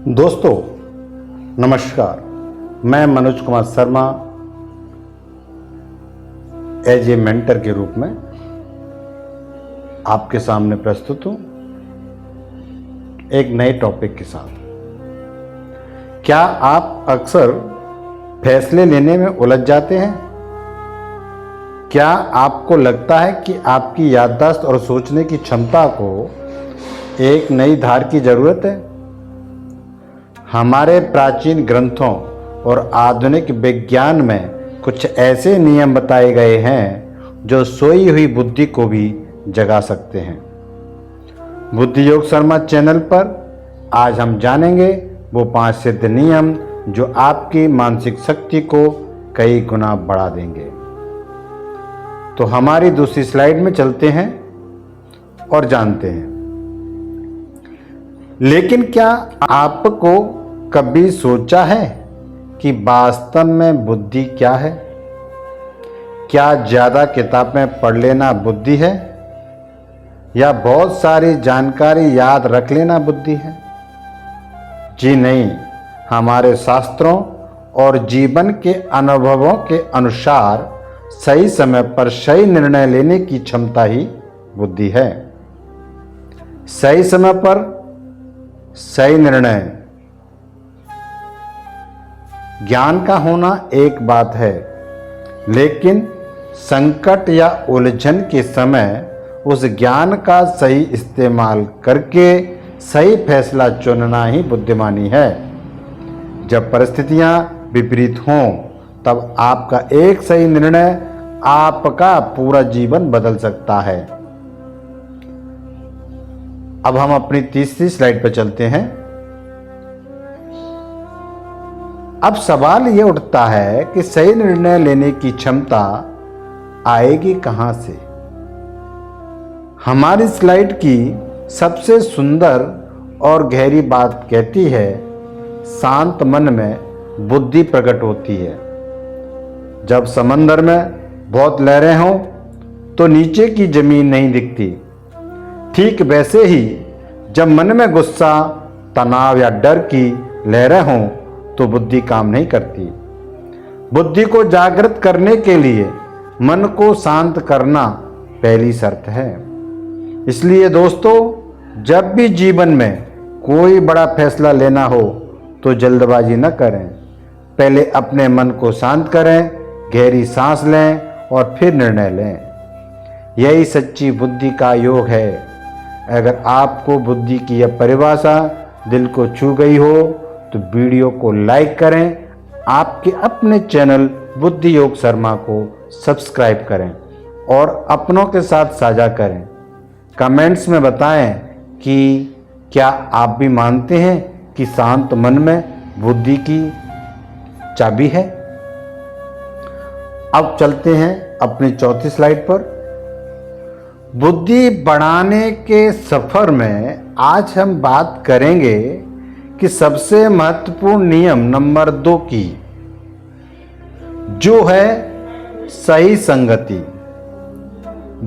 दोस्तों नमस्कार, मैं Manoj Kumar Sharma as a mentor के रूप में आपके सामने प्रस्तुत हूं एक नए टॉपिक के साथ। क्या आप अक्सर फैसले लेने में उलझ जाते हैं? क्या आपको लगता है कि आपकी याददाश्त और सोचने की क्षमता को एक नई धार की जरूरत है? हमारे प्राचीन ग्रंथों और आधुनिक विज्ञान में कुछ ऐसे नियम बताए गए हैं जो सोई हुई बुद्धि को भी जगा सकते हैं। बुद्धि योग शर्मा चैनल पर आज हम जानेंगे वो 5 सिद्ध नियम जो आपकी मानसिक शक्ति को कई गुना बढ़ा देंगे। तो हमारी दूसरी स्लाइड में चलते हैं और जानते हैं। लेकिन क्या आपको कभी सोचा है कि वास्तव में बुद्धि क्या है? क्या ज़्यादा किताबें पढ़ लेना बुद्धि है या बहुत सारी जानकारी याद रख लेना बुद्धि है? जी नहीं, हमारे शास्त्रों और जीवन के अनुभवों के अनुसार सही समय पर सही निर्णय लेने की क्षमता ही बुद्धि है। सही समय पर सही निर्णय ज्ञान का होना एक बात है, लेकिन संकट या उलझन के समय उस ज्ञान का सही इस्तेमाल करके सही फैसला चुनना ही बुद्धिमानी है। जब परिस्थितियां विपरीत हों तब आपका एक सही निर्णय आपका पूरा जीवन बदल सकता है। अब हम अपनी तीसरी स्लाइड पर चलते हैं। अब सवाल ये उठता है कि सही निर्णय लेने की क्षमता आएगी कहां से? हमारी स्लाइड की सबसे सुंदर और गहरी बात कहती है, शांत मन में बुद्धि प्रकट होती है। जब समंदर में बहुत लहरें हों तो नीचे की जमीन नहीं दिखती। ठीक वैसे ही जब मन में गुस्सा, तनाव या डर की लहरें हों तो बुद्धि काम नहीं करती। बुद्धि को जागृत करने के लिए मन को शांत करना पहली शर्त है। इसलिए दोस्तों, जब भी जीवन में कोई बड़ा फैसला लेना हो तो जल्दबाजी न करें। पहले अपने मन को शांत करें, गहरी सांस लें और फिर निर्णय लें। यही सच्ची बुद्धि का योग है। अगर आपको बुद्धि की यह परिभाषा दिल को छू गई हो तो वीडियो को लाइक करें, आपके अपने चैनल बुद्धि योग शर्मा को सब्सक्राइब करें और अपनों के साथ साझा करें। कमेंट्स में बताएं कि क्या आप भी मानते हैं कि शांत मन में बुद्धि की चाबी है। अब चलते हैं अपनी चौथी स्लाइड पर। बुद्धि बढ़ाने के सफर में आज हम बात करेंगे कि सबसे महत्वपूर्ण नियम नंबर 2 की, जो है सही संगति।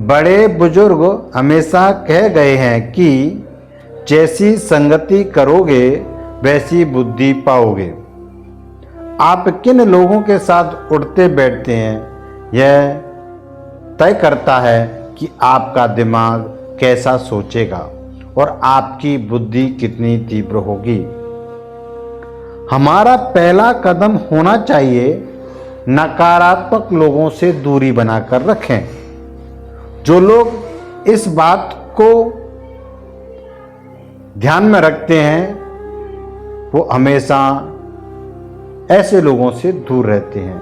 बड़े बुजुर्ग हमेशा कह गए हैं कि जैसी संगति करोगे वैसी बुद्धि पाओगे। आप किन लोगों के साथ उठते बैठते हैं, यह तय करता है कि आपका दिमाग कैसा सोचेगा और आपकी बुद्धि कितनी तीव्र होगी। हमारा पहला कदम होना चाहिए नकारात्मक लोगों से दूरी बनाकर रखें। जो लोग इस बात को ध्यान में रखते हैं वो हमेशा ऐसे लोगों से दूर रहते हैं।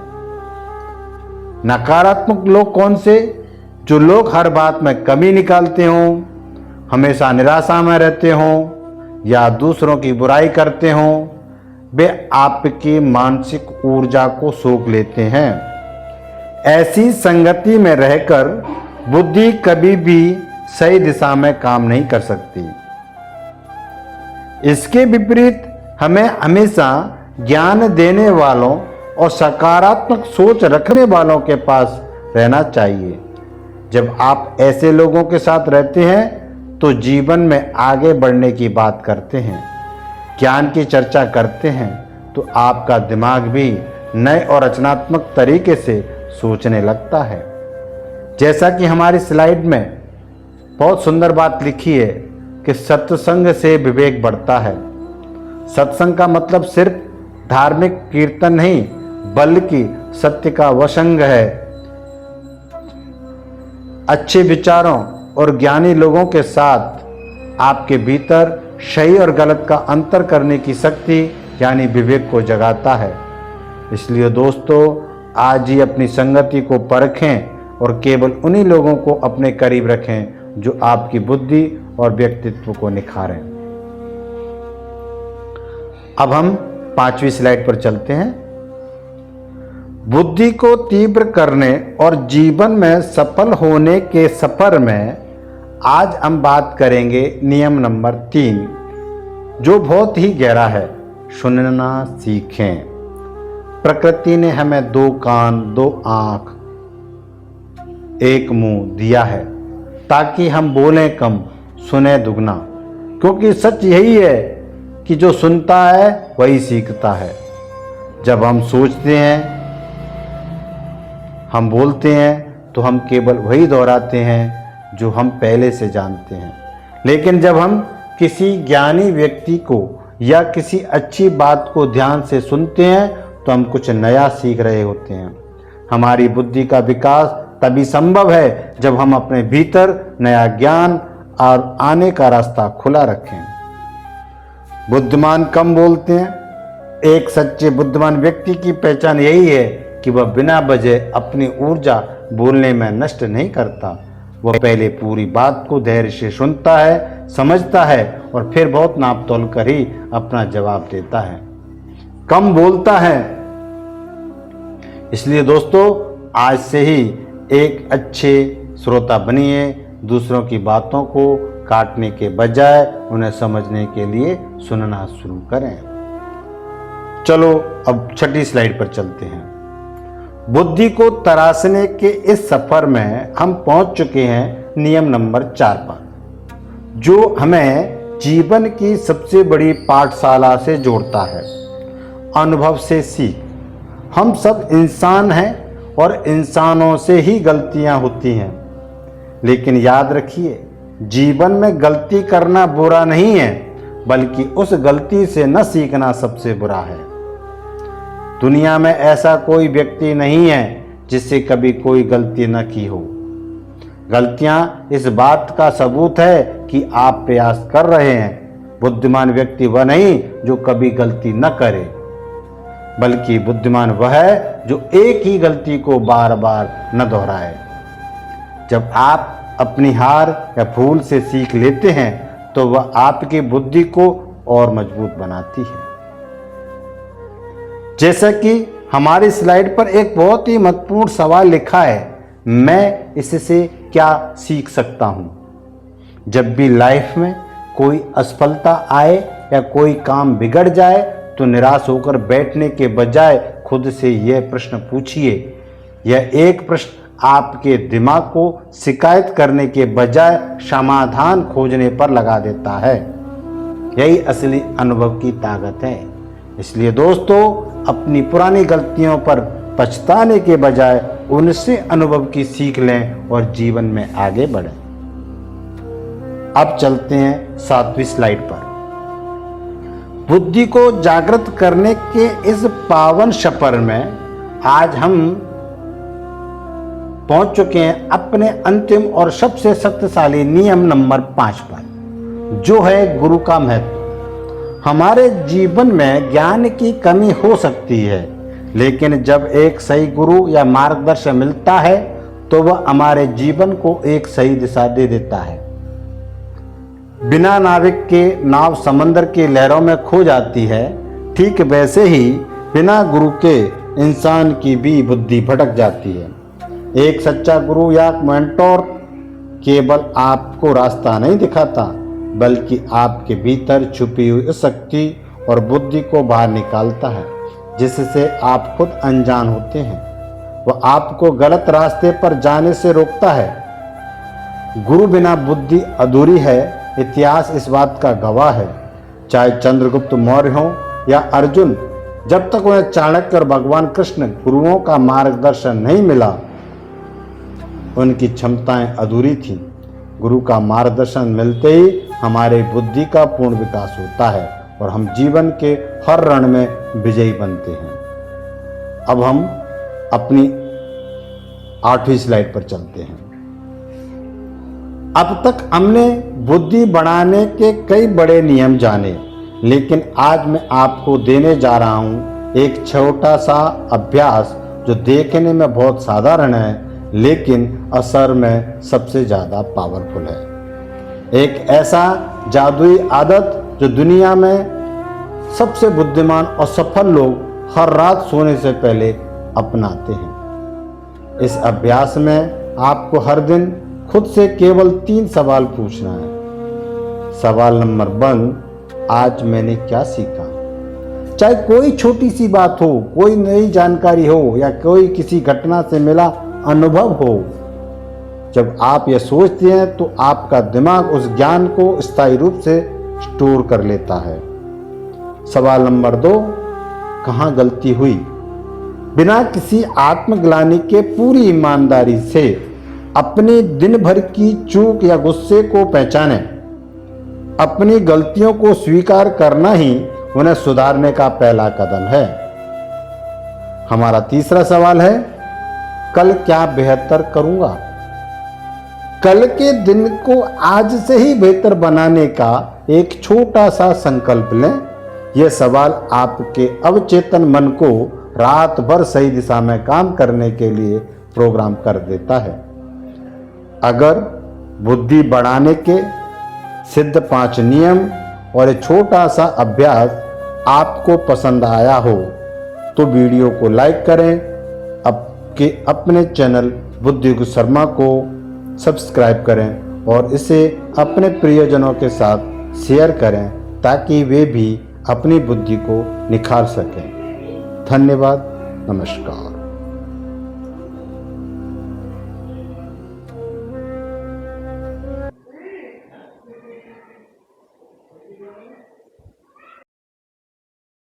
नकारात्मक लोग कौन से? जो लोग हर बात में कमी निकालते हों, हमेशा निराशा में रहते हों या दूसरों की बुराई करते हों, वे आपकी मानसिक ऊर्जा को सोख लेते हैं। ऐसी संगति में रहकर बुद्धि कभी भी सही दिशा में काम नहीं कर सकती। इसके विपरीत हमें हमेशा ज्ञान देने वालों और सकारात्मक सोच रखने वालों के पास रहना चाहिए। जब आप ऐसे लोगों के साथ रहते हैं तो जीवन में आगे बढ़ने की बात करते हैं। ज्ञान की चर्चा करते हैं तो आपका दिमाग भी नए और रचनात्मक तरीके से सोचने लगता है। जैसा कि हमारी स्लाइड में बहुत सुंदर बात लिखी है कि सत्संग से विवेक बढ़ता है। सत्संग का मतलब सिर्फ धार्मिक कीर्तन नहीं, बल्कि सत्य का वसंग है। अच्छे विचारों और ज्ञानी लोगों के साथ आपके भीतर सही और गलत का अंतर करने की शक्ति यानी विवेक को जगाता है। इसलिए दोस्तों, आज ही अपनी संगति को परखें और केवल उन्हीं लोगों को अपने करीब रखें जो आपकी बुद्धि और व्यक्तित्व को निखारें। अब हम 5वीं स्लाइड पर चलते हैं। बुद्धि को तीव्र करने और जीवन में सफल होने के सफर में आज हम बात करेंगे नियम नंबर 3, जो बहुत ही गहरा है। सुनना सीखें। प्रकृति ने हमें 2 कान, 2 आंख, 1 मुंह दिया है ताकि हम बोलें कम, सुने दुगना। क्योंकि सच यही है कि जो सुनता है वही सीखता है। जब हम सोचते हैं, हम बोलते हैं तो हम केवल वही दोहराते हैं जो हम पहले से जानते हैं। लेकिन जब हम किसी ज्ञानी व्यक्ति को या किसी अच्छी बात को ध्यान से सुनते हैं तो हम कुछ नया सीख रहे होते हैं। हमारी बुद्धि का विकास तभी संभव है जब हम अपने भीतर नया ज्ञान और आने का रास्ता खुला रखें। बुद्धिमान कम बोलते हैं। एक सच्चे बुद्धिमान व्यक्ति की पहचान यही है कि वह बिना वजह अपनी ऊर्जा बोलने में नष्ट नहीं करता। वह पहले पूरी बात को धैर्य से सुनता है, समझता है और फिर बहुत नाप तोल कर ही अपना जवाब देता है। कम बोलता है। इसलिए दोस्तों, आज से ही एक अच्छे श्रोता बनिए। दूसरों की बातों को काटने के बजाय उन्हें समझने के लिए सुनना शुरू करें। चलो अब 6ठी स्लाइड पर चलते हैं। बुद्धि को तराशने के इस सफर में हम पहुंच चुके हैं नियम नंबर 4 पर, जो हमें जीवन की सबसे बड़ी पाठशाला से जोड़ता है। अनुभव से सीख। हम सब इंसान हैं और इंसानों से ही गलतियां होती हैं। लेकिन याद रखिए, जीवन में गलती करना बुरा नहीं है, बल्कि उस गलती से न सीखना सबसे बुरा है। दुनिया में ऐसा कोई व्यक्ति नहीं है जिससे कभी कोई गलती न की हो। गलतियां इस बात का सबूत है कि आप प्रयास कर रहे हैं। बुद्धिमान व्यक्ति वह नहीं जो कभी गलती न करे, बल्कि बुद्धिमान वह है जो एक ही गलती को बार बार न दोहराए। जब आप अपनी हार या भूल से सीख लेते हैं तो वह आपकी बुद्धि को और मजबूत बनाती है। जैसा कि हमारी स्लाइड पर एक बहुत ही महत्वपूर्ण सवाल लिखा है, मैं इससे क्या सीख सकता हूं? जब भी लाइफ में कोई असफलता आए या कोई काम बिगड़ जाए तो निराश होकर बैठने के बजाय खुद से यह प्रश्न पूछिए। यह एक प्रश्न आपके दिमाग को शिकायत करने के बजाय समाधान खोजने पर लगा देता है। यही असली अनुभव की ताकत है। इसलिए दोस्तों, अपनी पुरानी गलतियों पर पछताने के बजाय उनसे अनुभव की सीख लें और जीवन में आगे बढ़ें। अब चलते हैं 7वीं स्लाइड पर। बुद्धि को जागृत करने के इस पावन सफर में आज हम पहुंच चुके हैं अपने अंतिम और सबसे शक्तिशाली नियम नंबर 5 पर, जो है गुरु का महत्व। हमारे जीवन में ज्ञान की कमी हो सकती है, लेकिन जब एक सही गुरु या मार्गदर्शक मिलता है तो वह हमारे जीवन को एक सही दिशा दे देता है। बिना नाविक के नाव समंदर की लहरों में खो जाती है, ठीक वैसे ही बिना गुरु के इंसान की भी बुद्धि भटक जाती है। एक सच्चा गुरु या मेंटोर केवल आपको रास्ता नहीं दिखाता, बल्कि आपके भीतर छुपी हुई शक्ति और बुद्धि को बाहर निकालता है, जिससे आप खुद अनजान होते हैं। वह आपको गलत रास्ते पर जाने से रोकता है। गुरु बिना बुद्धि अधूरी है। इतिहास इस बात का गवाह है। चाहे चंद्रगुप्त मौर्य हो या अर्जुन, जब तक उन्हें चाणक्य और भगवान कृष्ण गुरुओं का मार्गदर्शन नहीं मिला, उनकी क्षमताएं अधूरी थीं। गुरु का मार्गदर्शन मिलते ही हमारे बुद्धि का पूर्ण विकास होता है और हम जीवन के हर रण में विजयी बनते हैं। अब हम अपनी 8वीं स्लाइड पर चलते हैं। अब तक हमने बुद्धि बढ़ाने के कई बड़े नियम जाने, लेकिन आज मैं आपको देने जा रहा हूं एक छोटा सा अभ्यास जो देखने में बहुत साधारण है लेकिन असर में सबसे ज्यादा पावरफुल है। एक ऐसा जादुई आदत जो दुनिया में सबसे बुद्धिमान और सफल लोग हर रात सोने से पहले अपनाते हैं। इस अभ्यास में आपको हर दिन खुद से केवल 3 सवाल पूछना है। सवाल नंबर 1, आज मैंने क्या सीखा? चाहे कोई छोटी सी बात हो, कोई नई जानकारी हो या कोई किसी घटना से मिला अनुभव हो। जब आप यह सोचते हैं तो आपका दिमाग उस ज्ञान को स्थायी रूप से स्टोर कर लेता है। सवाल नंबर 2, कहाँ गलती हुई? बिना किसी आत्मग्लानि के पूरी ईमानदारी से अपने दिन भर की चूक या गुस्से को पहचानें। अपनी गलतियों को स्वीकार करना ही उन्हें सुधारने का पहला कदम है। हमारा तीसरा सवाल है, कल क्या बेहतर करूंगा? कल के दिन को आज से ही बेहतर बनाने का एक छोटा सा संकल्प लें। यह सवाल आपके अवचेतन मन को रात भर सही दिशा में काम करने के लिए प्रोग्राम कर देता है। अगर बुद्धि बढ़ाने के सिद्ध 5 नियम और एक छोटा सा अभ्यास आपको पसंद आया हो तो वीडियो को लाइक करें, अपने चैनल बुद्धिगु शर्मा को सब्सक्राइब करें और इसे अपने प्रियजनों के साथ शेयर करें ताकि वे भी अपनी बुद्धि को निखार सकें। धन्यवाद। नमस्कार।